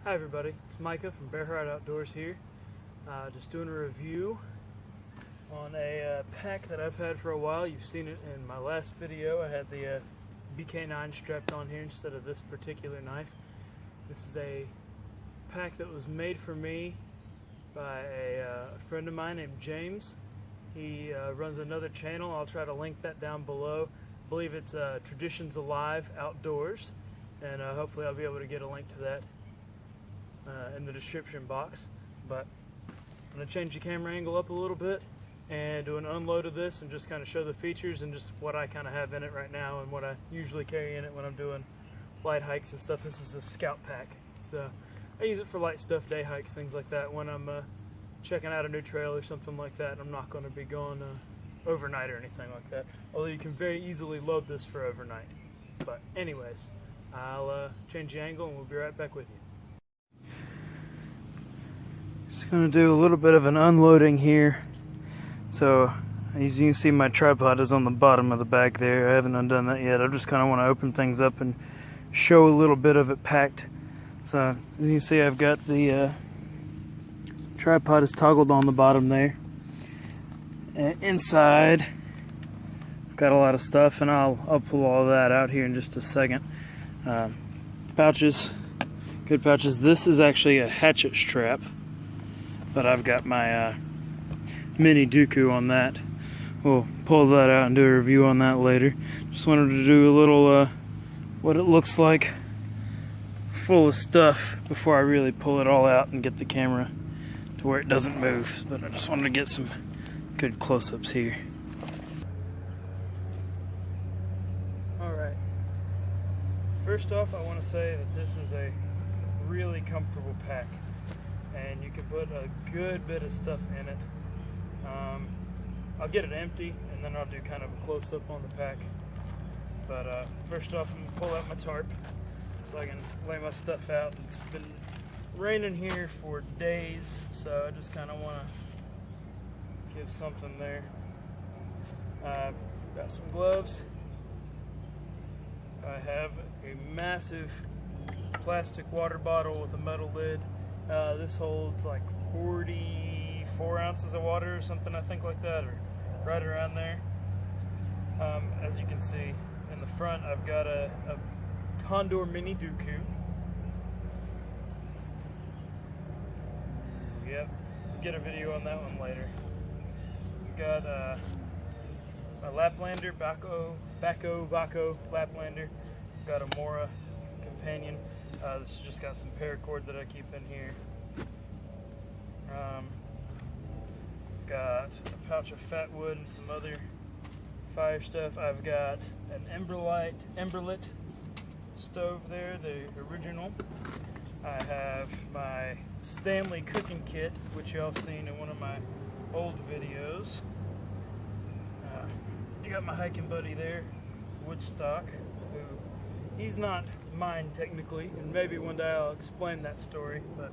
Hi everybody, it's Micah from Bear Heart Outdoors here. Just doing a review on a pack that I've had for a while. You've seen it in my last video. I had the BK9 strapped on here instead of this particular knife. This is a pack that was made for me by a friend of mine named James. He runs another channel. I'll try to link that down below. I believe it's Traditions Alive Outdoors, and hopefully I'll be able to get a link to that in the description box. But I'm going to change the camera angle up a little bit and do an unload of this and just kind of show the features and just what I kind of have in it right now and what I usually carry in it when I'm doing light hikes and stuff. This is a scout pack, so I use it for light stuff, day hikes, things like that. When I'm checking out a new trail or something like that, I'm not going to be going overnight or anything like that, although you can very easily load this for overnight. But anyways, I'll change the angle and we'll be right back with you. Just going to do a little bit of an unloading here. So as you can see, my tripod is on the bottom of the bag there. I haven't undone that yet. I just kind of want to open things up and show a little bit of it packed. So as you can see, I've got the tripod is toggled on the bottom there. And inside, I've got a lot of stuff, and I'll pull all of that out here in just a second. Pouches, good pouches. This is actually a hatchet strap, but I've got my mini Dooku on that. We'll pull that out and do a review on that later. Just wanted to do a little what it looks like full of stuff before I really pull it all out and get the camera to where it doesn't move. But I just wanted to get some good close-ups here. Alright, first off, I want to say that this is a really comfortable pack, and you can put a good bit of stuff in it. I'll get it empty and then I'll do kind of a close-up on the pack. But first off, I'm going to pull out my tarp so I can lay my stuff out. It's been raining here for days, so I just kind of want to give something there. Got some gloves. I have a massive plastic water bottle with a metal lid. This holds like 44 ounces of water or something, I think, like that, or right around there. As you can see in the front, I've got a Condor mini Dooku. Yep, we'll get a video on that one later. We've got a Laplander, Baco Laplander. Got a Mora companion. This has just got some paracord that I keep in here. Got a pouch of fat wood and some other fire stuff. I've got an Emberlit stove there, the original. I have my Stanley cooking kit, which y'all have seen in one of my old videos. You got my hiking buddy there, Woodstock, who he's not mine technically, and maybe one day I'll explain that story, but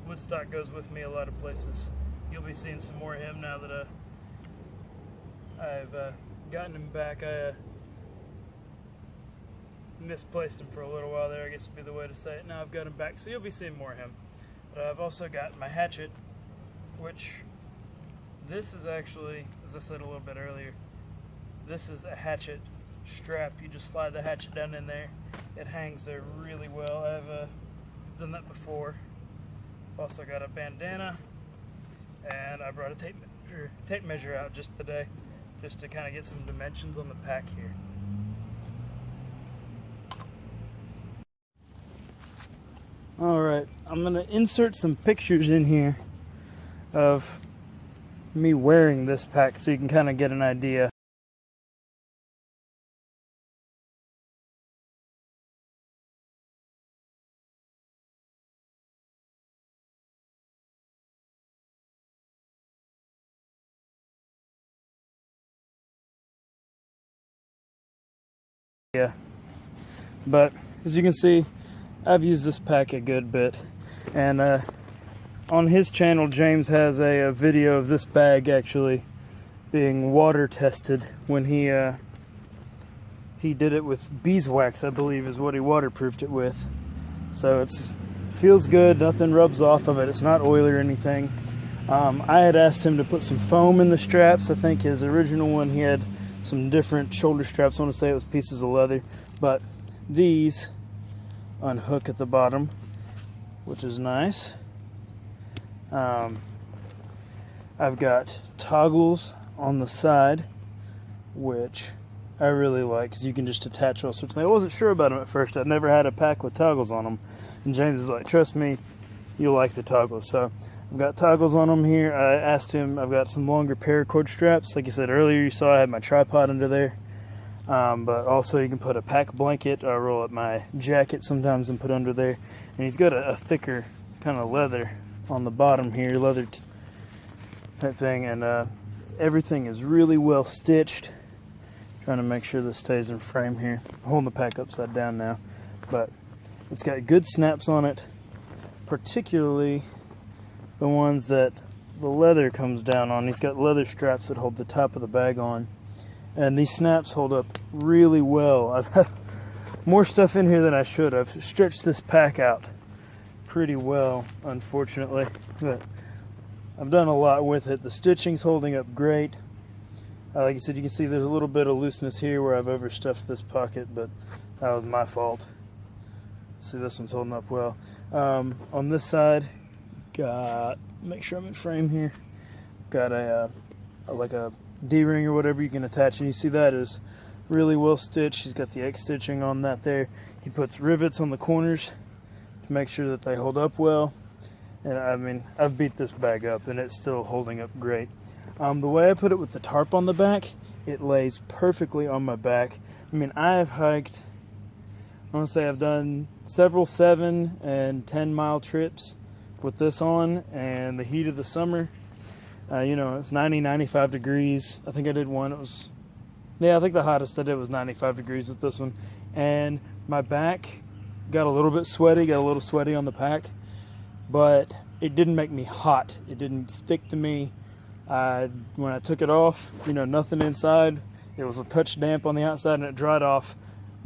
Woodstock goes with me a lot of places. You'll be seeing some more of him now that I've gotten him back. I misplaced him for a little while there, I guess would be the way to say it. Now I've got him back, so you'll be seeing more of him. But I've also got my hatchet, which this is actually, as I said a little bit earlier, this is a hatchet strap. You just slide the hatchet down in there. It hangs there really well. I've done that before. Also got a bandana, and I brought a tape measure out just today, just to kind of get some dimensions on the pack here. Alright, I'm going to insert some pictures in here of me wearing this pack so you can kind of get an idea. Yeah, but as you can see, I've used this pack a good bit, and on his channel, James has a video of this bag actually being water tested when he did it with beeswax, I believe is what he waterproofed it with. So it's feels good, nothing rubs off of it, it's not oily or anything. I had asked him to put some foam in the straps. I think his original one, he had some different shoulder straps. I want to say it was pieces of leather, but these unhook at the bottom, which is nice. I've got toggles on the side, which I really like, because you can just attach all sorts of things. I wasn't sure about them at first. I'd never had a pack with toggles on them, and James is like, trust me, you'll like the toggles. So I've got toggles on them here. I asked him, I've got some longer paracord straps. Like you said earlier, you saw I had my tripod under there. But also you can put a pack blanket, or roll up my jacket sometimes and put under there. And he's got a thicker kind of leather on the bottom here, leather type thing, and everything is really well stitched. Trying to make sure this stays in frame here. I'm holding the pack upside down now, but it's got good snaps on it, particularly the ones that the leather comes down on. He's got leather straps that hold the top of the bag on, and these snaps hold up really well. I've had more stuff in here than I should. I've stretched this pack out pretty well, unfortunately, but I've done a lot with it. The stitching's holding up great. Like I said, you can see there's a little bit of looseness here where I've overstuffed this pocket, but that was my fault. See, this one's holding up well. On this side, got, make sure I'm in frame here, got like a D-ring or whatever you can attach, and you see that is really well stitched. He's got the X stitching on that there. He puts rivets on the corners to make sure that they hold up well. And I mean, I've beat this bag up and it's still holding up great. The way I put it with the tarp on the back, it lays perfectly on my back. I mean, I have hiked, I want to say I've done several 7 and 10 mile trips with this on, and the heat of the summer, you know, it's 95 degrees. I think I did one, it was, yeah, I think the hottest I did was 95 degrees with this one. And my back got a little bit sweaty, got a little sweaty on the pack, but it didn't make me hot. It didn't stick to me. When I took it off, you know, nothing inside. It was a touch damp on the outside, and it dried off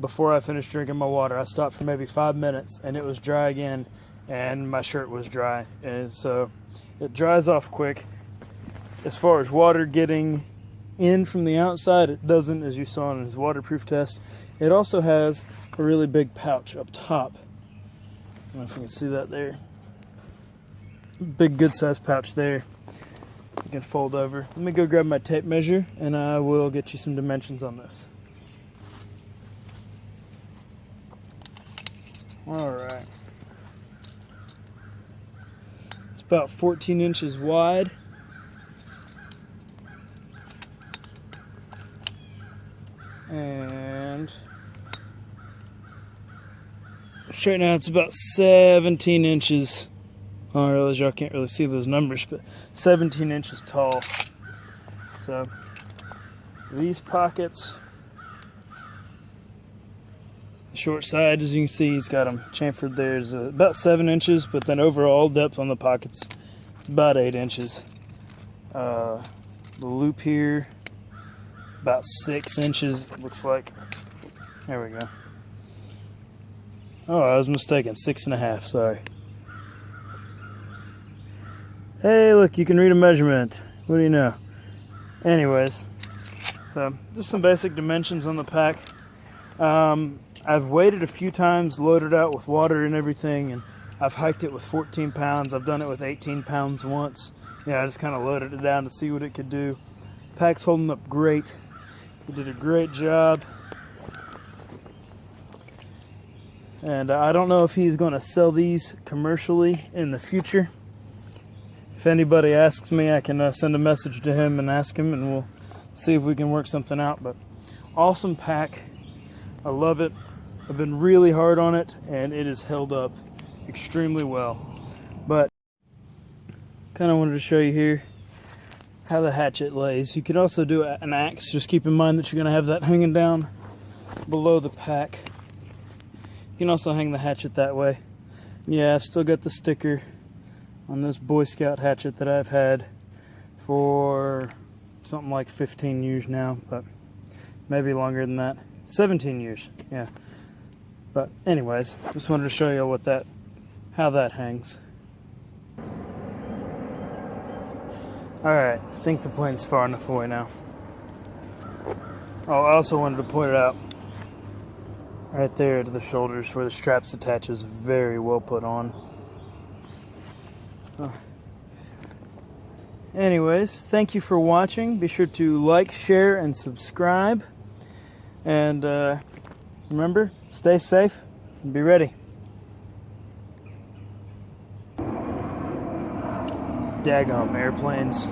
before I finished drinking my water. I stopped for maybe 5 minutes and it was dry again, and my shirt was dry. And so it dries off quick. As far as water getting in from the outside, it doesn't, as you saw in his waterproof test. It also has a really big pouch up top. I don't know if you can see that there. Big good sized pouch there. You can fold over. Let me go grab my tape measure and I will get you some dimensions on this. Alright. It's about 14 inches wide. And straight now it's about 17 inches. I realize y'all can't really see those numbers, but 17 inches tall. So these pockets, the short side, as you can see, he's got them chamfered there, is about 7 inches, but then overall depth on the pockets is about 8 inches. The loop here, about 6 inches, it looks like. There we go. Oh, I was mistaken, 6.5, sorry. Hey, look, you can read a measurement. What do you know? Anyways, so just some basic dimensions on the pack. I've weighed it a few times, loaded out with water and everything, and I've hiked it with 14 pounds. I've done it with 18 pounds once. Yeah, I just kind of loaded it down to see what it could do. Pack's holding up great. He did a great job. And I don't know if he's going to sell these commercially in the future. If anybody asks me, I can send a message to him and ask him, and we'll see if we can work something out. But awesome pack. I love it. I've been really hard on it, and it has held up extremely well. But kind of wanted to show you here how the hatchet lays. You could also do an axe. Just keep in mind that you're going to have that hanging down below the pack. You can also hang the hatchet that way. Yeah, I've still got the sticker on this Boy Scout hatchet that I've had for something like 15 years now, but maybe longer than that. 17 years, yeah. But anyways, just wanted to show you what that, how that hangs. Alright, I think the plane's far enough away now. Oh, I also wanted to point it out. Right there to the shoulders where the straps attach is very well put on. Anyways, thank you for watching. Be sure to like, share, and subscribe. And remember, stay safe and be ready. Daggum airplanes.